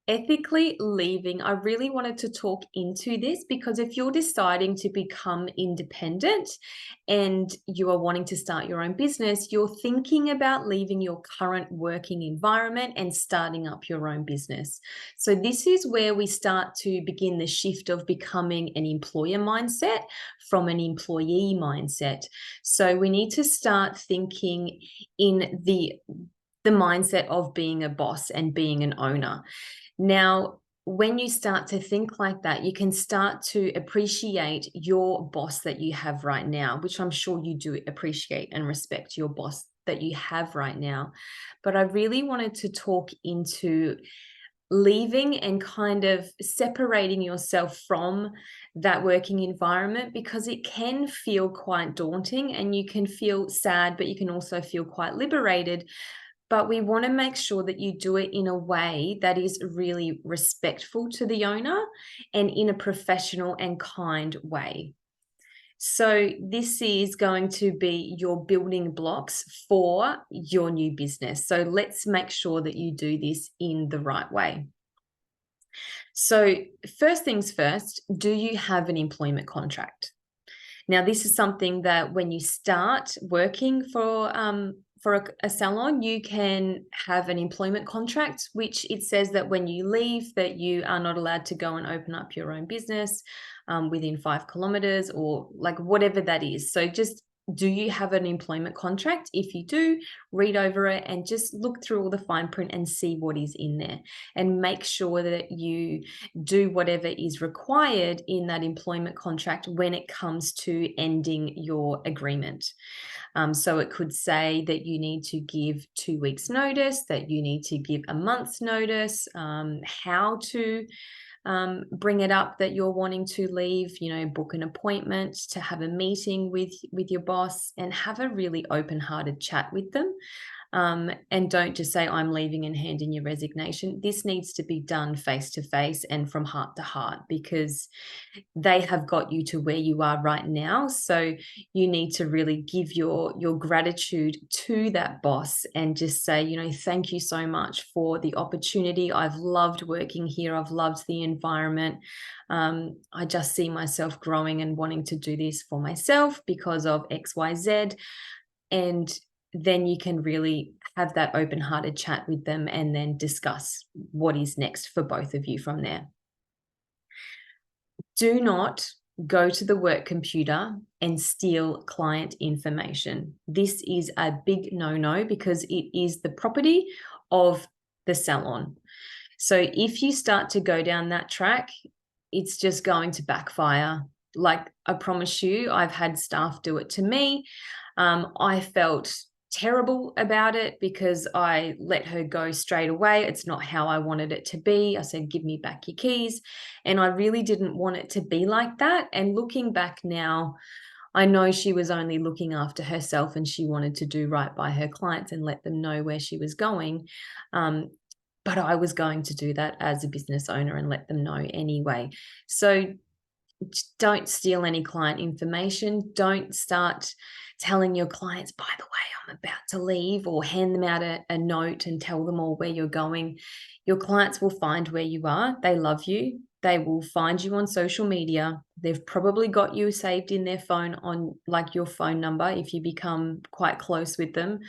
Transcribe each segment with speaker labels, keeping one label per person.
Speaker 1: ethically leaving, I really wanted to talk into this because if you're deciding to become independent and you are wanting to start your own business, you're thinking about leaving your current working environment and starting up your own business. So this is where we start to begin the shift of becoming an employer mindset from an employee mindset. So we need to start thinking in the mindset of being a boss and being an owner. Now, when you start to think like that, you can start to appreciate your boss that you have right now, which I'm sure you do appreciate and respect your boss that you have right now. But I really wanted to talk into leaving and kind of separating yourself from that working environment because it can feel quite daunting and you can feel sad, but you can also feel quite liberated. But we want to make sure that you do it in a way that is really respectful to the owner and in a professional and kind way. So this is going to be your building blocks for your new business. So let's make sure that you do this in the right way. So first things first, do you have an employment contract? Now, this is something that when you start working for a salon, you can have an employment contract, which it says that when you leave, that you are not allowed to go and open up your own business within 5 kilometers or like whatever that is. So just do you have an employment contract? If you do, read over it and just look through all the fine print and see what is in there and make sure that you do whatever is required in that employment contract when it comes to ending your agreement. So it could say that you need to give 2 weeks notice, that you need to give a month's notice, how to bring it up that you're wanting to leave, book an appointment to have a meeting with your boss and have a really open-hearted chat with them. And don't just say, I'm leaving and hand in your resignation. This needs to be done face to face and from heart to heart because they have got you to where you are right now. So you need to really give your gratitude to that boss and just say, thank you so much for the opportunity. I've loved working here. I've loved the environment. I just see myself growing and wanting to do this for myself because of XYZ. And then you can really have that open-hearted chat with them and then discuss what is next for both of you from there. Do not go to the work computer and steal client information. This is a big no-no because it is the property of the salon. So if you start to go down that track, it's just going to backfire. Like I promise you, I've had staff do it to me. I felt terrible about it because I let her go straight away. It's not how I wanted it to be. I said, give me back your keys. And I really didn't want it to be like that. And looking back now, I know she was only looking after herself and she wanted to do right by her clients and let them know where she was going. But I was going to do that as a business owner and let them know anyway. So don't steal any client information. Don't start telling your clients, by the way, I'm about to leave, or hand them out a note and tell them all where you're going. Your clients will find where you are. They love you. They will find you on social media. They've probably got you saved in their phone on like your phone number if you become quite close with them.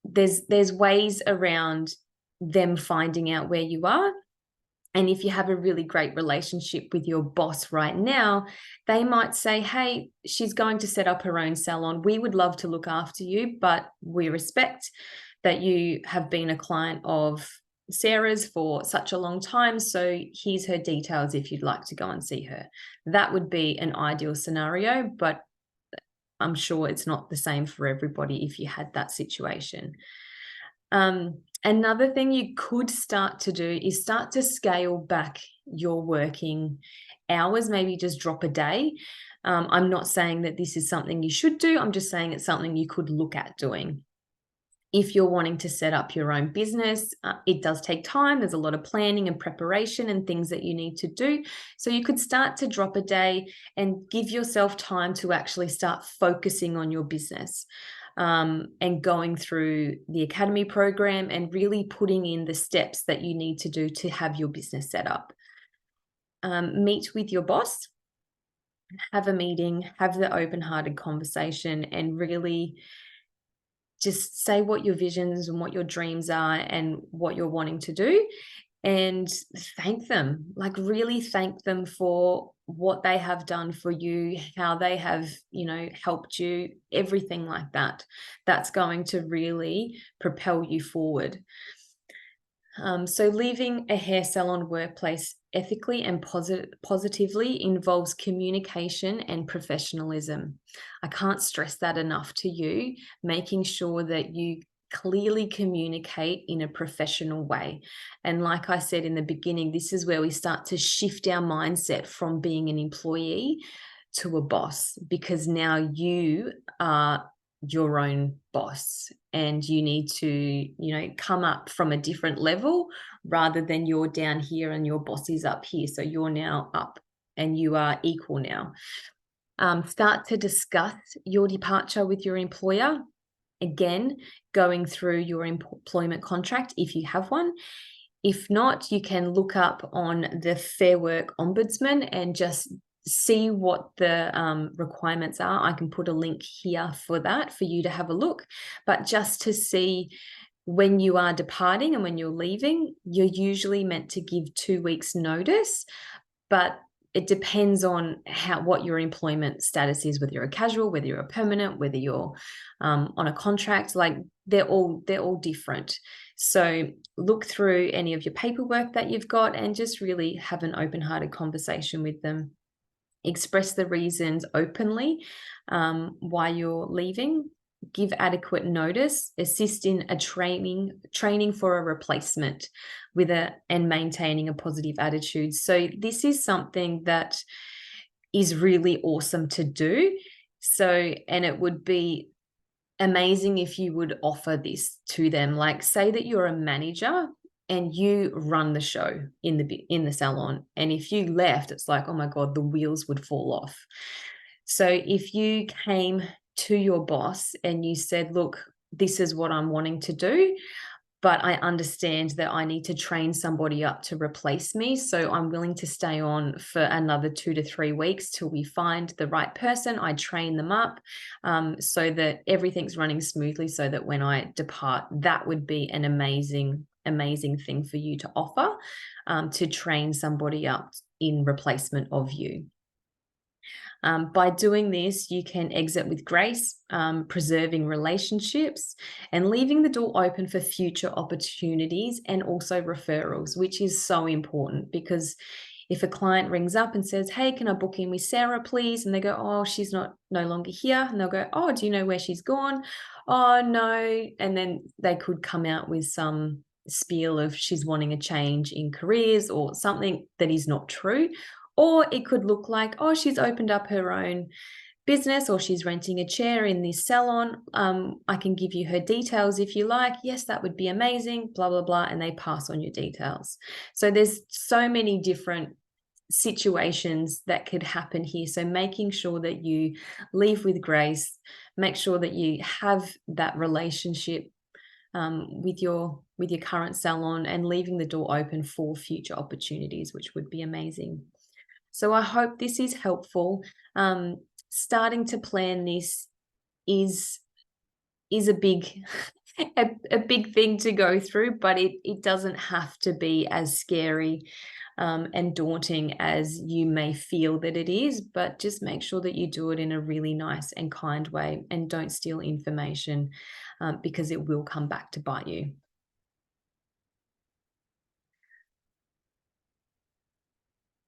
Speaker 1: There's ways around them finding out where you are. And if you have a really great relationship with your boss right now, they might say, hey, she's going to set up her own salon. We would love to look after you, but we respect that you have been a client of Sarah's for such a long time. So here's her details if you'd like to go and see her. That would be an ideal scenario, but I'm sure it's not the same for everybody if you had that situation. Another thing you could start to do is start to scale back your working hours, maybe just drop a day. I'm not saying that this is something you should do. I'm just saying it's something you could look at doing. If you're wanting to set up your own business, it does take time. There's a lot of planning and preparation and things that you need to do. So you could start to drop a day and give yourself time to actually start focusing on your business. and going through the academy program and really putting in the steps that you need to do to have your business set up. Meet with your boss, have a meeting, have the open-hearted conversation, and really just say what your visions and what your dreams are and what you're wanting to do, and thank them. Like, really thank them for what they have done for you, how they have, helped you, everything like that. That's going to really propel you forward. So leaving a hair salon workplace ethically and positively involves communication and professionalism. I can't stress that enough to you, making sure that you clearly communicate in a professional way. And like I said in the beginning, this is where we start to shift our mindset from being an employee to a boss, because now you are your own boss and you need to, come up from a different level rather than you're down here and your boss is up here. So you're now up and you are equal now. Start to discuss your departure with your employer. Again, going through your employment contract if you have one. If not, you can look up on the Fair Work Ombudsman and just see what the requirements are. I can put a link here for that for you to have a look. But just to see, when you are departing and when you're leaving, you're usually meant to give 2 weeks notice, but it depends on what your employment status is, whether you're a casual, whether you're a permanent, whether you're on a contract. Like, they're all different. So look through any of your paperwork that you've got and just really have an open-hearted conversation with them. Express the reasons openly why you're leaving. Give adequate notice. Assist in a training for a replacement and maintaining a positive attitude. So this is something that is really awesome to do. And it would be amazing if you would offer this to them. Like, say that you're a manager and you run the show in the salon, and if you left, it's like, oh my God, the wheels would fall off. So if you came to your boss and you said, look, this is what I'm wanting to do, but I understand that I need to train somebody up to replace me. So I'm willing to stay on for another 2 to 3 weeks till we find the right person. I train them up so that everything's running smoothly, so that when I depart, that would be an amazing thing for you to offer, to train somebody up in replacement of you. By doing this, you can exit with grace, preserving relationships and leaving the door open for future opportunities and also referrals, which is so important, because if a client rings up and says, hey, can I book in with Sarah, please? And they go, oh, she's no longer here. And they'll go, oh, do you know where she's gone? Oh, no. And then they could come out with some spiel of she's wanting a change in careers or something that is not true. Or it could look like, oh, she's opened up her own business, or she's renting a chair in this salon. I can give you her details if you like. Yes, that would be amazing, blah, blah, blah. And they pass on your details. So there's so many different situations that could happen here. So making sure that you leave with grace, make sure that you have that relationship with your current salon, and leaving the door open for future opportunities, which would be amazing. So I hope this is helpful. Starting to plan this is a big a big thing to go through, but it doesn't have to be as scary and daunting as you may feel that it is. But just make sure that you do it in a really nice and kind way, and don't steal information, because it will come back to bite you.